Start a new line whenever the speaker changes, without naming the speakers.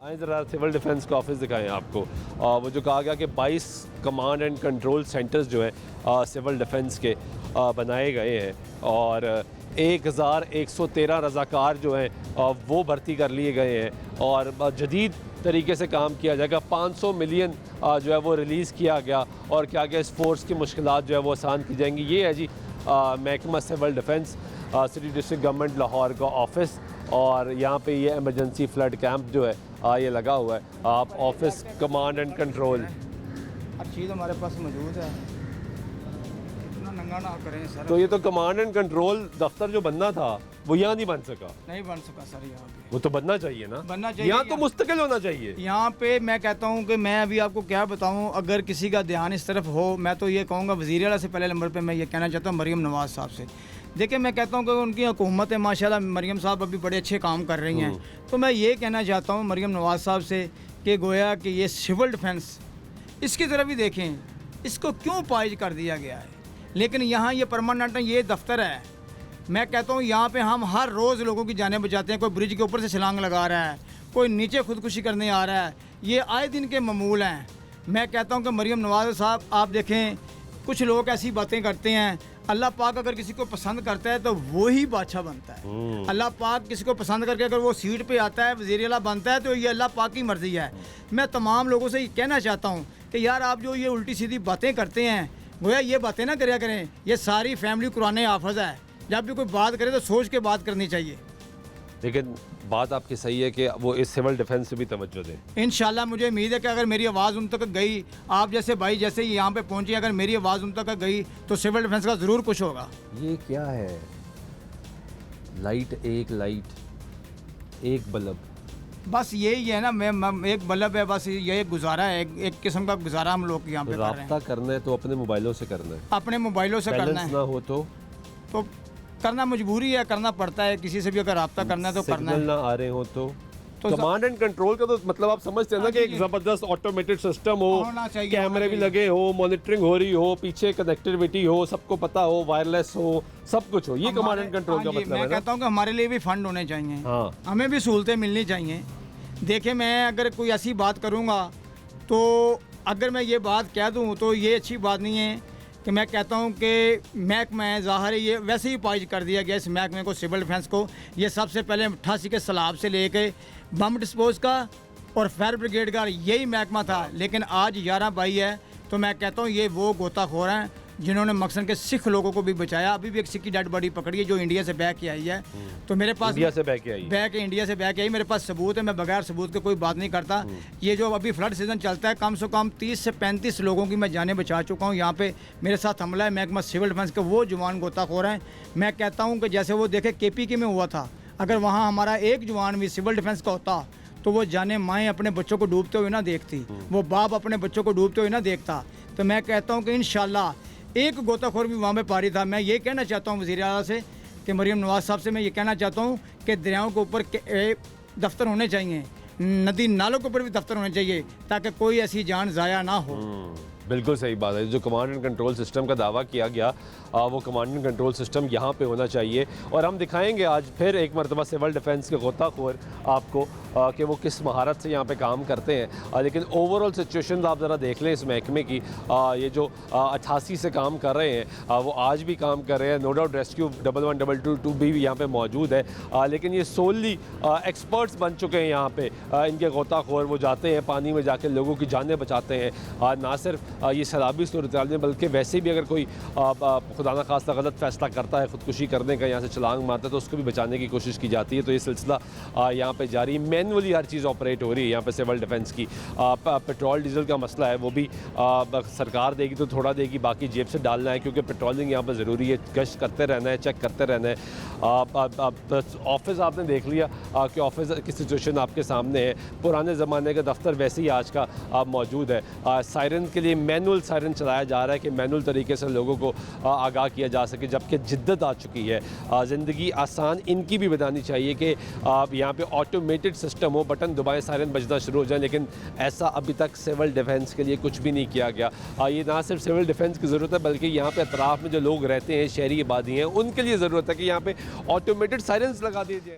आए ज़रा civil defence का ऑफिस दिखाएं आपको। वो जो कहा गया कि 22 कमांड एंड कंट्रोल सेंटर्स जो हैं सिविल डिफेंस के बनाए गए हैं और 1113 रज़ाकार जो हैं वो भर्ती कर लिए गए हैं और जदीद तरीके से काम किया जाएगा। 500 मिलियन जो है वो रिलीज़ किया गया और क्या क्या इस फोर्स की मुश्किलात जो है वो आसान की जाएंगी। ये है जी महकमा civil defence city district government Lahore का ऑफिस और यहाँ पे ये इमरजेंसी फ्लड कैंप जो है ये लगा हुआ है। आप ऑफिस कमांड एंड कंट्रोल
हर चीज़ हमारे पास मौजूद है, इतना नंगा ना करें सर।
तो ये तो कमांड एंड कंट्रोल दफ्तर जो बनना था वो यहाँ नहीं बन सका।
नहीं बन सका सर, यहाँ पे
वो तो बनना चाहिए ना,
बनना चाहिए।
यहाँ तो मुस्तकिल होना चाहिए।
यहाँ पे मैं कहता हूँ कि मैं अभी आपको क्या बताऊँ, अगर किसी का ध्यान इस तरफ हो, मैं तो ये कहूँगा वज़ीर आला से पहले नंबर पे मैं ये कहना चाहता हूँ मरीम नवाज़ साहब से। देखिए मैं कहता हूँ कि उनकी हुकूमत है माशाल्लाह, मरीम साहब अभी बड़े अच्छे काम कर रही हैं। तो मैं ये कहना चाहता हूँ मरीम नवाज़ साहब से कि गोया कि ये सिविल डिफेंस इसकी तरफ भी देखें, इसको क्यों पाइज कर दिया गया है। लेकिन यहाँ ये परमानेंट ये दफ्तर है, मैं कहता हूँ यहाँ पे हम हर रोज़ लोगों की जानें बचाते हैं। कोई ब्रिज के ऊपर से छलांग लगा रहा है, कोई नीचे खुदकुशी करने आ रहा है, ये आए दिन के मामूल हैं। मैं कहता हूँ कि मरीम नवाज़ साहब आप देखें, कुछ लोग ऐसी बातें करते हैं, अल्लाह पाक अगर किसी को पसंद करता है तो वो ही बादशाह बनता है। अल्लाह पाक किसी को पसंद करके अगर वो सीट पे आता है, वज़ीर आला बनता है, तो ये अल्लाह पाक की मर्ज़ी है। मैं तमाम लोगों से ये कहना चाहता हूँ कि यार आप जो ये उल्टी सीधी बातें करते हैं, गोया ये बातें ना करया करें। ये सारी फैमिली कुरान हाफ़िज़ है, जब भी कोई बात करे तो सोच के बात करनी चाहिए।
लेकिन बात आपकी सही है कि वो इस सिविल डिफेंस से भी तवज्जो दें।
इंशाल्लाह मुझे उम्मीद है कि अगर मेरी आवाज़ उन तक गई, आप जैसे भाई जैसे यहाँ पे पहुँचे, अगर मेरी आवाज़ उन तक गई तो सिविल डिफेंस का ज़रूर कुछ होगा।
ये क्या है? लाइट एक बल्ब,
बस यही है ना, मैं एक बल्ब है, बस ये गुजारा है, एक किस्म का गुजारा हम लोग यहाँ पे कर रहे हैं।
राब्ता करना है तो अपने मोबाइलों से करना है,
अपने मोबाइलों से करना है।
ना हो तो
करना मजबूरी है, करना पड़ता है। किसी से भी अगर राब्ता करना है तो करना है।
ना आ रहे हो तो कमांड एंड कंट्रोल का तो मतलब आप समझते हैं ना कि एक जबरदस्त ऑटोमेटेड सिस्टम हो, कैमरे भी लगे हो, मॉनिटरिंग हो रही हो, पीछे कनेक्टिविटी हो, सबको पता हो, वायरलेस हो, सब कुछ हो। ये कमांड एंड कंट्रोल का मतलब है।
मैं कहता हूँ कि हमारे लिए भी फंड होने चाहिए, हमें भी सहूलतें मिलनी चाहिए। देखिए मैं अगर कोई ऐसी बात करूँगा तो अगर मैं ये बात कह दूँ तो ये अच्छी बात नहीं है कि मैं कहता हूँ कि महकमा है, ज़ाहिर है ये वैसे ही पाइज कर दिया गया इस महकमे को, सिविल डिफेंस को। ये सबसे पहले 88 के सैलाब से लेके बम डिस्पोज का और फायर ब्रिगेड का यही महकमा था। लेकिन आज 11 मई है, तो मैं कहता हूँ ये वो गोताखोर हैं जिन्होंने मकसद के सिख लोगों को भी बचाया। अभी भी एक सिख की डेड बॉडी पकड़ी है जो इंडिया से बैक के आई है। तो मेरे पास इंडिया से बैक आई, मेरे पास सबूत है, मैं बगैर सबूत के कोई बात नहीं करता। ये जो अभी फ्लड सीजन चलता है, कम से कम 30 से 35 लोगों की मैं जानें बचा चुका हूँ। यहाँ पे मेरे साथ हमला है महकमा सिविल डिफेंस के वो जवान गोताखोर हैं। मैं कहता हूँ कि जैसे वो देखे KPK में हुआ था, अगर वहाँ हमारा एक जवान भी सिविल डिफेंस का होता तो वो जाने माएँ अपने बच्चों को डूबते हुए ना देखती, वो बाप अपने बच्चों को डूबते हुए ना देखता। तो मैं कहता हूँ कि इंशाल्लाह एक गोताखोर भी वहाँ पे पारी था। मैं ये कहना चाहता हूँ वज़ीर आला से कि मरीम नवाज़ साहब से मैं ये कहना चाहता हूँ कि दरियाओं के ऊपर दफ्तर होने चाहिए, नदी नालों के ऊपर भी दफ्तर होने चाहिए, ताकि कोई ऐसी जान ज़ाया ना हो।
बिल्कुल सही बात है। जो कमांड एंड कंट्रोल सिस्टम का दावा किया गया वो कमांड एंड कंट्रोल सिस्टम यहाँ पे होना चाहिए। और हम दिखाएंगे आज फिर एक मरतबा सिविल डिफेंस के गोताखोर आपको कि वो किस महारत से यहाँ पे काम करते हैं। लेकिन ओवरऑल सिचुएशन आप ज़रा देख लें इस महकमे की। ये जो 88 से काम कर रहे हैं वो आज भी काम कर रहे हैं। नो डाउट रेस्क्यू 111222 भी यहाँ पे मौजूद है, लेकिन ये सोली एक्सपर्ट्स बन चुके हैं यहाँ पे। इनके गोताखोर वो जाते हैं पानी में जाके लोगों की जानें बचाते हैं। ना सिर्फ ये सैलाबी सूरत में, बल्कि वैसे भी अगर कोई खुदा न खास्ता गलत फैसला करता है खुदकुशी करने का, यहाँ से छलांग मारता है, तो उसको भी बचाने की कोशिश की जाती है। तो ये सिलसिला यहाँ पे जारी, मैनुअली हर चीज़ ऑपरेट हो रही है यहाँ पे सिविल डिफेंस की। पेट्रोल डीजल का मसला है, वो भी सरकार देगी तो थोड़ा देगी, बाकी जेब से डालना है, क्योंकि पेट्रोलिंग यहाँ पर ज़रूरी है। गश्त करते रहना है, चेक करते रहना है। ऑफिस आपने देख लिया कि ऑफिस की सिचुएशन आपके सामने है। पुराने ज़माने का दफ्तर वैसे ही आज का मौजूद है। सायरन के लिए मैनुअल सायरन चलाया जा रहा है कि मैनुअल तरीके से लोगों को आगाह किया जा सके, जबकि जिद्दत आ चुकी है। ज़िंदगी आसान इनकी भी बनानी चाहिए कि यहाँ पे ऑटोमेटेड सिस्टम हो, बटन दबाएं सायरन बजना शुरू हो जाए। लेकिन ऐसा अभी तक सिविल डिफेंस के लिए कुछ भी नहीं किया गया। ये ना सिर्फ सिविल डिफेंस की ज़रूरत है, बल्कि यहाँ पे अतराफ़ में जो लोग रहते हैं, शहरी आबादी हैं, उनके लिए ज़रूरत है कि यहाँ पे ऑटोमेटेड सायरन्स लगा दिए जाए।